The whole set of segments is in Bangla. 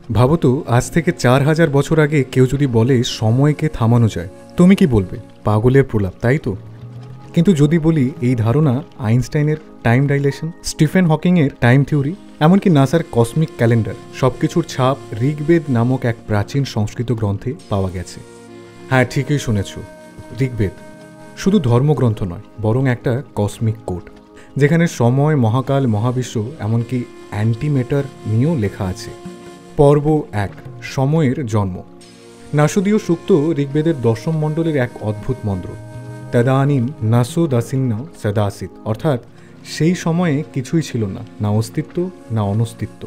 ভাবো তো, আজ থেকে 4000 বছর আগে কেউ যদি বলে সময়কে থামানো যায়, তুমি কি বলবে? পাগলের প্রলাপ, তাই তো? কিন্তু যদি বলি এই ধারণা আইনস্টাইনের টাইম ডাইলেশন, স্টিফেন হকিংয়ের টাইম থিওরি, এমনকি নাসার কসমিক ক্যালেন্ডার, সবকিছুর ছাপ ঋগ্বেদ নামক এক প্রাচীন সংস্কৃত গ্রন্থে পাওয়া গেছে। হ্যাঁ, ঠিকই শুনেছ, ঋগ্বেদ শুধু ধর্মগ্রন্থ নয়, বরং একটা কসমিক কোড, যেখানে সময়, মহাকাল, মহাবিশ্ব, এমনকি অ্যান্টিমেটার নিয়েও লেখা আছে। পর্ব 1, সময়ের জন্ম। নাসুদীয় সূক্ত ঋগ্বেদের দশম মণ্ডলের এক অদ্ভুত মন্ত্র, তদানীম নাসো দাসিন্ন সদাসিত, অর্থাৎ সেই সময়ে কিছুই ছিল না, না অস্তিত্ব না অনস্তিত্ব।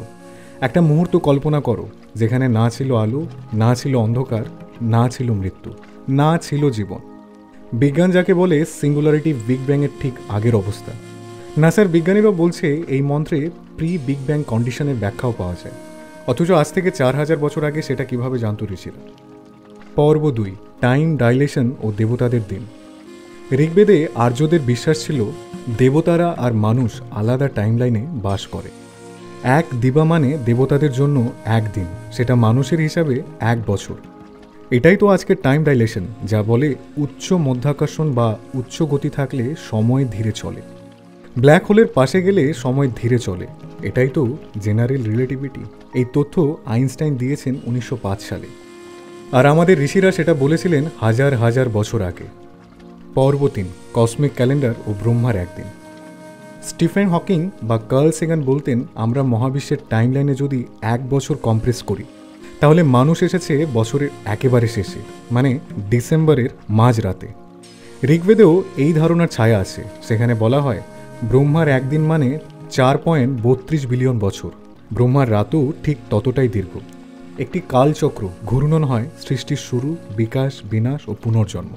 একটা মুহূর্ত কল্পনা করো, যেখানে না ছিল আলো, না ছিল অন্ধকার, না ছিল মৃত্যু, না ছিল জীবন। বিজ্ঞান যাকে বলে সিঙ্গুলারিটি বিগ ব্যাংয়ের ঠিক আগের অবস্থা। নাসার বিজ্ঞানীরাও বলছে এই মন্ত্রে প্রি বিগ ব্যাং কন্ডিশনের ব্যাখ্যাও পাওয়া যায়, অথচ আজ থেকে 4000 বছর আগে সেটা কিভাবে জানত ঋষিরা। পর্ব 2, টাইম ডাইলেশন ও দেবতাদের দিন। ঋগ্বেদে আর্যদের বিশ্বাস ছিল দেবতারা আর মানুষ আলাদা টাইমলাইনে বাস করে। এক দিবা মানে দেবতাদের জন্য এক দিন, সেটা মানুষের হিসাবে 1 বছর। এটাই তো আজকের টাইম ডাইলেশন, যা বলে উচ্চ মধ্যাকর্ষণ বা উচ্চ গতি থাকলে সময় ধীরে চলে, ব্ল্যাক হোলের পাশে গেলে সময় ধীরে চলে। এটাই তো জেনারেল রিলেটিভিটি। এই তথ্য আইনস্টাইন দিয়েছেন 1905 সালে, আর আমাদের ঋষিরা সেটা বলেছিলেন হাজার হাজার বছর আগে। পর্ব 3, কসমিক ক্যালেন্ডার ও ব্রহ্মার একদিন। স্টিফেন হকিং বা কার্ল সেগান বলতেন, আমরা মহাবিশ্বের টাইমলাইনে যদি 1 বছর কম্প্রেস করি, তাহলে মানুষ এসেছে বছরের একেবারে শেষে, মানে ডিসেম্বরের মাঝরাতে। ঋগ্বেদেও এই ধারণার ছায়া আছে। সেখানে বলা হয় ব্রহ্মার একদিন মানে 4.32 বিলিয়ন বছর। ব্রহ্মার রাতও ঠিক ততটাই দীর্ঘ। একটি কালচক্র ঘূর্ণন হয় সৃষ্টির শুরু, বিকাশ, বিনাশ ও পুনর্জন্ম।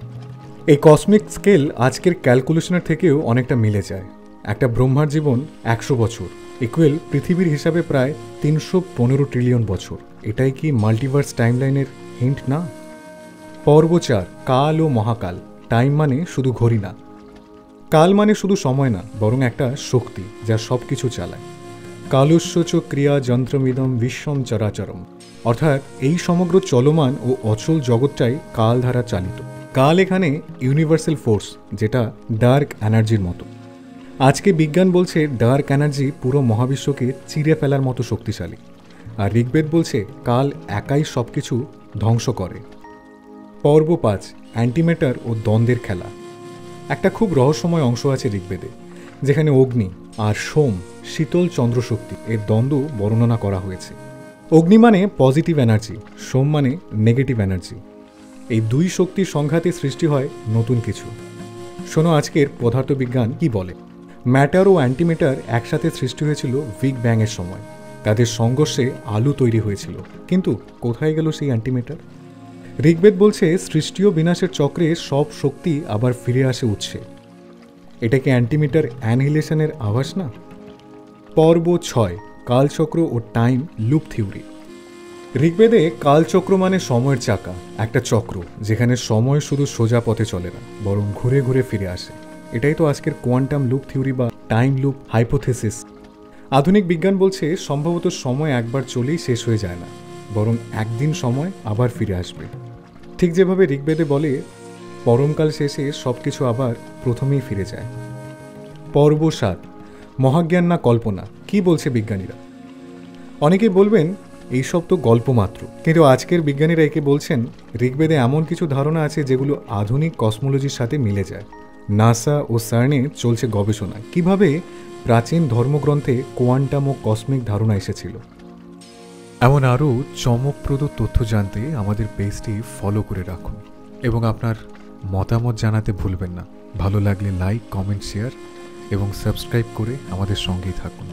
এই কসমিক স্কেল আজকের ক্যালকুলেশনের থেকেও অনেকটা মিলে যায়। একটা ব্রহ্মার জীবন 100 বছর ইকুয়াল পৃথিবীর হিসাবে প্রায় 315 ট্রিলিয়ন বছর। এটাই কি মাল্টিভার্স টাইমলাইনের হিন্ট না? পর্ব 4, কাল ও মহাকাল। টাইম মানে শুধু ঘড়ি না, কাল মানে শুধু সময় না, বরং একটা শক্তি যা সব কিছু চালায়। কালস্য চ ক্রিয়া যন্ত্রমিদম বিশ্বম চরাচরম, অর্থাৎ এই সমগ্র চলমান ও অচল জগৎটাই কাল দ্বারা চালিত। কাল এখানে ইউনিভার্সাল ফোর্স, যেটা ডার্ক এনার্জির মতো। আজকে বিজ্ঞান বলছে ডার্ক এনার্জি পুরো মহাবিশ্বকে চিরে ফেলার মতো শক্তিশালী, আর ঋগ্বেদ বলছে কাল একাই সব কিছু ধ্বংস করে। পর্ব 5, অ্যান্টিমেটার ও দ্বন্দ্বের খেলা। একটা খুব রহস্যময় অংশ আছে ঋগ্বেদে, যেখানে অগ্নি আর সোম, শীতল চন্দ্রশক্তি, এর দ্বন্দ্ব বর্ণনা করা হয়েছে। অগ্নি মানে পজিটিভ এনার্জি, সোম মানে নেগেটিভ এনার্জি। এই দুই শক্তির সংঘাতে সৃষ্টি হয় নতুন কিছু। শোনো আজকের পদার্থবিজ্ঞান কি বলে। ম্যাটার ও অ্যান্টিম্যাটার একসাথে সৃষ্টি হয়েছিল বিগ ব্যাংয়ের সময়। তাদের সংঘর্ষে আলো তৈরি হয়েছিল, কিন্তু কোথায় গেল সেই অ্যান্টিম্যাটার? ঋগ্বেদ বলছে সৃষ্টি ও বিনাশের চক্রে সব শক্তি আবার ফিরে আসে উৎসে। এটা কি অ্যান্টিম্যাটার অ্যানহিলেশনের আভাস না? পর্ব 6, কালচক্র ও টাইম লুপ থিওরি। ঋগ্বেদে কালচক্র মানে সময়ের চাকা, একটা চক্র যেখানে সময় শুধু সোজা পথে চলে না, বরং ঘুরে ঘুরে ফিরে আসে। এটাই তো আজকের কোয়ান্টাম লুপ থিওরি বা টাইম লুপ হাইপোথেসিস। আধুনিক বিজ্ঞান বলছে সম্ভবত সময় একবার চলেই শেষ হয়ে যায় না, বরং একদিন সময় আবার ফিরে আসবে। ঠিক যেভাবে ঋগ্বেদে বলে পরমকাল শেষে সবকিছু আবার প্রথমেই ফিরে যায়। পর্ব 7, মহাজ্ঞান না কল্পনা। কি বলছে বিজ্ঞানীরা? অনেকেই বলবেন এইসব তো গল্প মাত্র, কিন্তু আজকের বিজ্ঞানীরা একে বলছেন ঋগ্বেদে এমন কিছু ধারণা আছে যেগুলো আধুনিক কসমোলজির সাথে মিলে যায়। নাসা ও সার্নে চলছে গবেষণা কিভাবে প্রাচীন ধর্মগ্রন্থে কোয়ান্টাম ও কসমিক ধারণা এসেছিল। এমন আরও চমকপ্রদ তথ্য জানতে আমাদের পেজটি ফলো করে রাখুন এবং আপনার মতামত জানাতে ভুলবেন না। ভালো লাগলে লাইক, কমেন্ট, শেয়ার এবং সাবস্ক্রাইব করে আমাদের সঙ্গেই থাকুন।